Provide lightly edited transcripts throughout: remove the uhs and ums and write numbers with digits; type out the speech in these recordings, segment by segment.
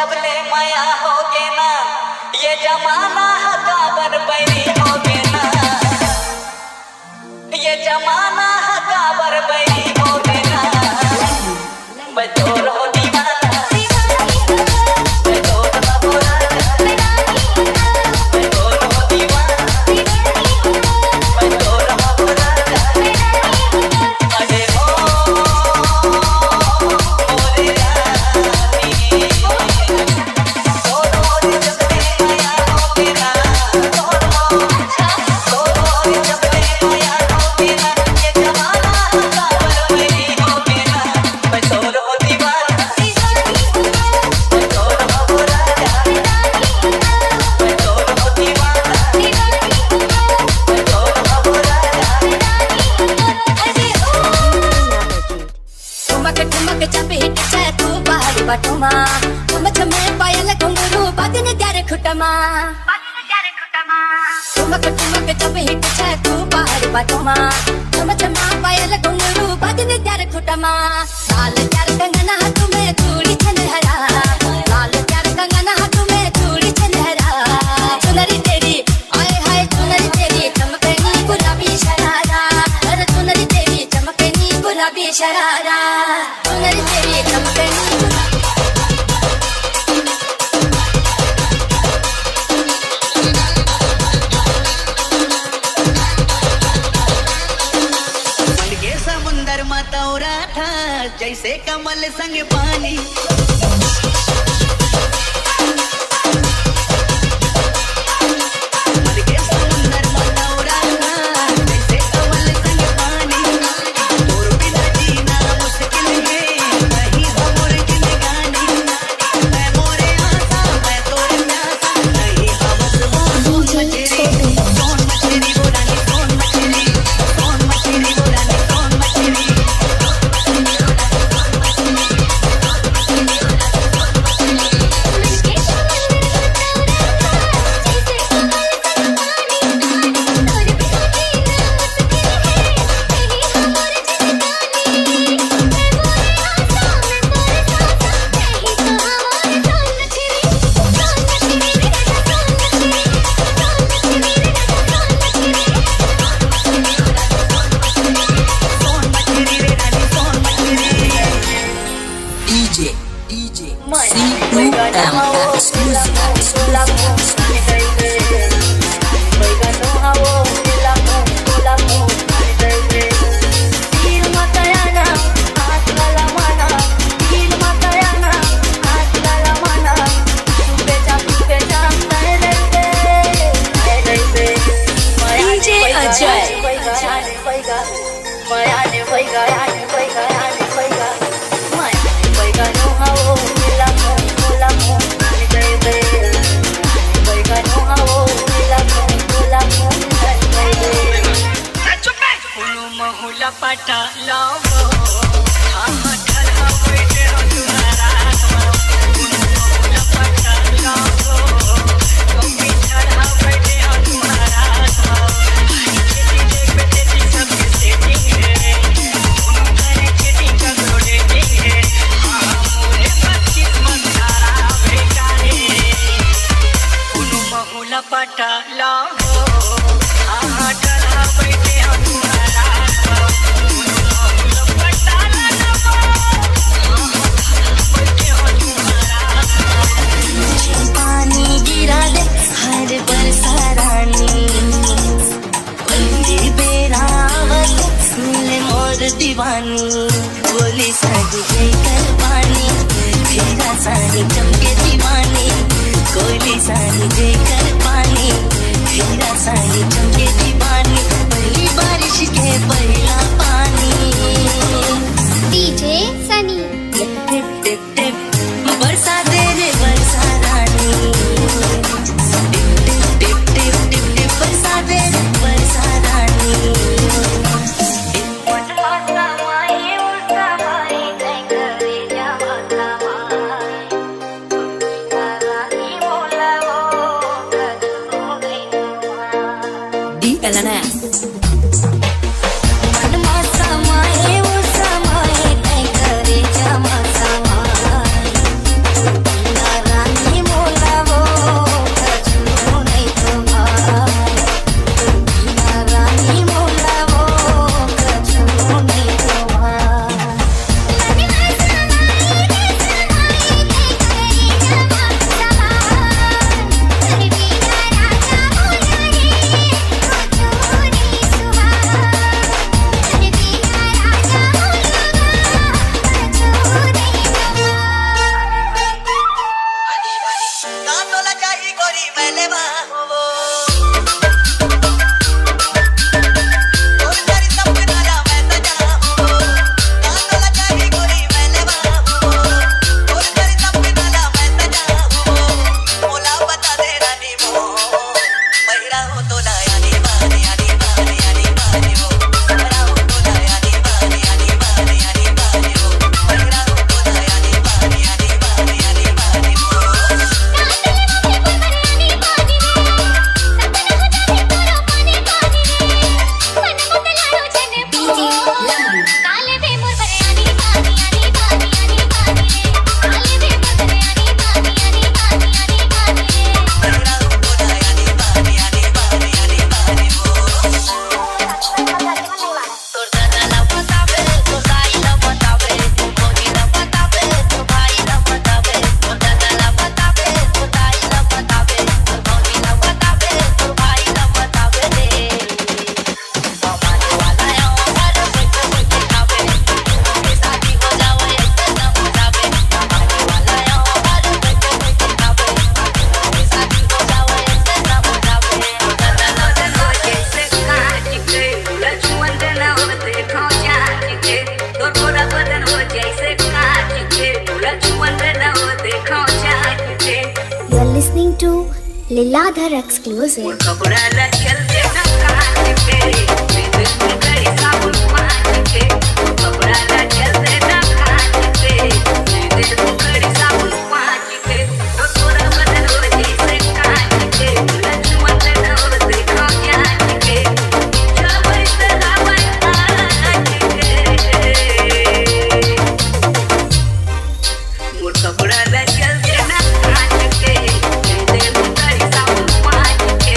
जब ले माया होगे ना ये जमाना हकाबर बैरी होगे ना ये जमाना हकाबर बैरी होगे ना बजोर हो दीवाना बजोर हो बजोर हो दीवाना बजोर हो अरे हो मोरे रानी सोरो जब ले माया होगे ना सोरो जब ले माया होगे ना ये जमाना हकाबर बैरी होगे ना बजोर हो दीवाना बजोर हो राजा बजोर हो दीवाना बजोर हो राजा ठुमक चपे तू पहाड़ी बटुमा तुम छमे पायल घुंगरू बादन त्यार खुटमा ठुमक चपे तू पहाड़ी बटुमा तुम छमा पायल घुंगरू बादन त्यार खुटमा लाल त्यार कंगना तुम्हें चूड़ी छनहरा लाल त्यार कंगना तुम्हें चूड़ी छनहरा चुनरी तेरी आए हाय चुनरी तेरी चमकनी गुलाबी शरारा अरे चुनरी तेरी चमकनी गुलाबी शरारा चुनरी तेरी चमकनी मन के समुंदर मतौरा था जैसे कमल संग पानी मन के समुंदर मतौरा था जैसे कमल संग पानी तोर बिना जीना मुश्किल है नहीं हो मोर जिंदगानी मैं मोरे आसा मैं तोरे प्यासा नहीं हमस हो सोन मछली बोरानी सोन मछली बोरानी सोन मछली Ajay. पटा लावो हम ठला बैठे हो तुम्हारा पटा लावो तुम भी ठला बैठे हो तुम्हारा खेती सब सेटिंग है करे खेती का रोडेटिंग है मोरे बच्चिस मंदारा बेकारे उनु बहुला पटा लावो हम ठला बैठे हो तुम्हारा पानी गिरा दे हर बरसा रानी बंदी बेरावत मिले मोर दीवानी बोली साड़ी लेकर पानी तेरा साड़ी चमके दीवानी कोली साड़ी लेकर पानी तेरा साड़ी चमके दीवानी पहली बारिश के पहला पानी डीजे सनी टिप टिप टिप टिप बरसा दे रे बरसा रानी टिप टिप टिप टिप टिप टिप बरसा दे रे बरसा रानी डी एल एन एस Liladhar exclusive. कपड़ा ला चलते ना काट के दिल में गई साबुन पानी के कपड़ा ला चलते ना काट के दिल में गई साबुन पानी के तो थोड़ा बदन हो जैसे काट के लक्ष्मण ने नौर देखो ज्ञान के जब इसे लावाई काट के मोर कपड़ा ला चलते ना काट के दिल में गई साबुन पानी के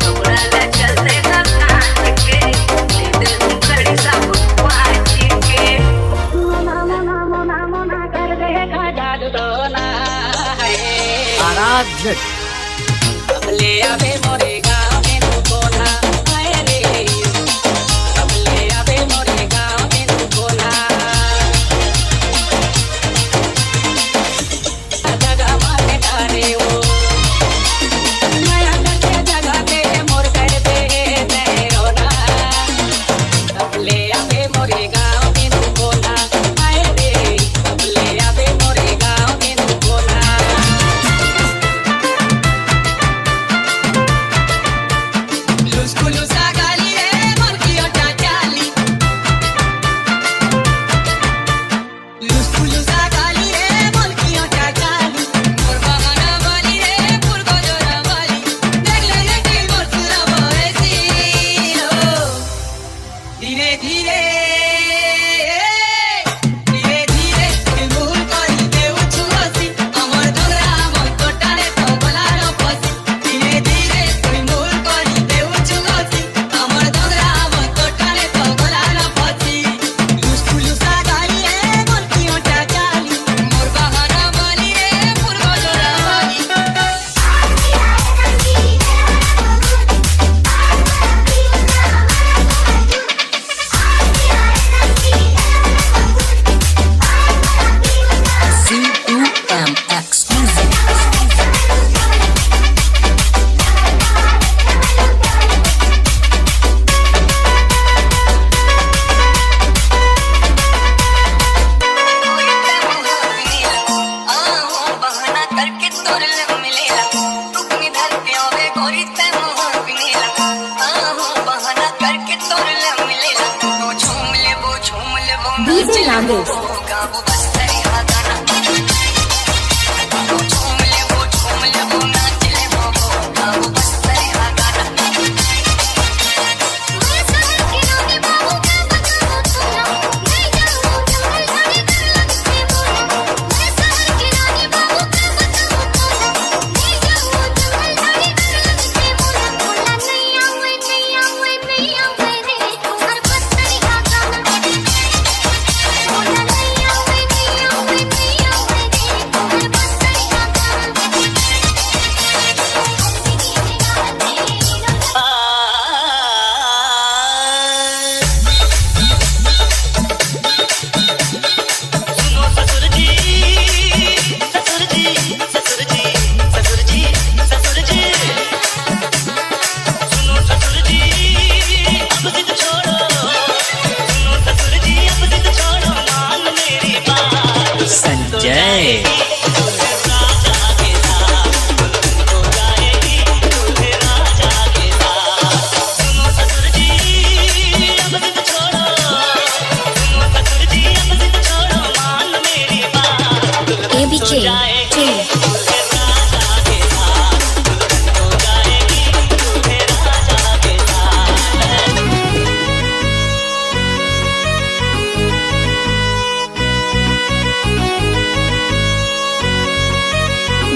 कपड़ा ला चलते ना काट के दिल में गई साबुन पानी के ना कर देखा जादू तो ना है आराध्य अब ले आवे मोरे गाँव में तू कोना आए रे अब ले आवे मोरे गाँव में तू कोना जगह मारे डारे वो नया करके जगह पे मोर कर दे रोना अब ले आवे मोरे गाँव में तू कोना आए रे अब ले आवे मोरे गाँव में तू कोना लुस गाली रे मोर की ओटा चाली लुस गाली रे मोर की ओटा चाली मोर बहाना वाली रे फूल को जोरा वाली देख ले कि मोर सुरा बोएसी हो धीरे धीरे धीरे धीरे दिलमुल करी दे उछुसी अमर डोरा मोर कोटारे तो बोलार फसी धीरे धीरे दिलमुल करी दे उछुसी अमर डोरा मोर कोटारे तो बोलार फसी लुस गाली रे मोर की ओटा चाली मोर बहाना वाली रे फूल को जोरा वाली C2M exclusive. बहाना करके तोर लग मिलेला टुकनी धर पियोगे गोरी तै मुंह पिनेला बहाना करके तोर लग मिलेला तो झूम ले वो DJ Nagesh. गाबू बस तेरी हा गाना तो झूम ले वो नाच ले वो गाबू बस तेरी हा गाना सुनो ससुर जी ससुर जी ससुर जी ससुर जी ससुर जी सुनो ससुर जी अब जिद छोड़ो सुनो ससुर जी अब जिद छोड़ो मान मेरी बात संजय राजा के साथ तो जाएगी दूल्हे राजा के साथ सुनो ससुर जी अब जिद छोड़ो सुनो ससुर जी अब जिद छोड़ो मान मेरी बात ABK. दूल्हे राजा के साथ तो जाएगी दूल्हे राजा के साथ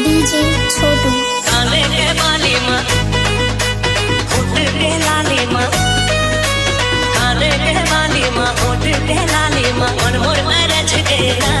DJ Chotu. काले के बाली माँ होठ के लाली माँ काले के बाली माँ होठ के लाली माँ मन मोर मरज के ना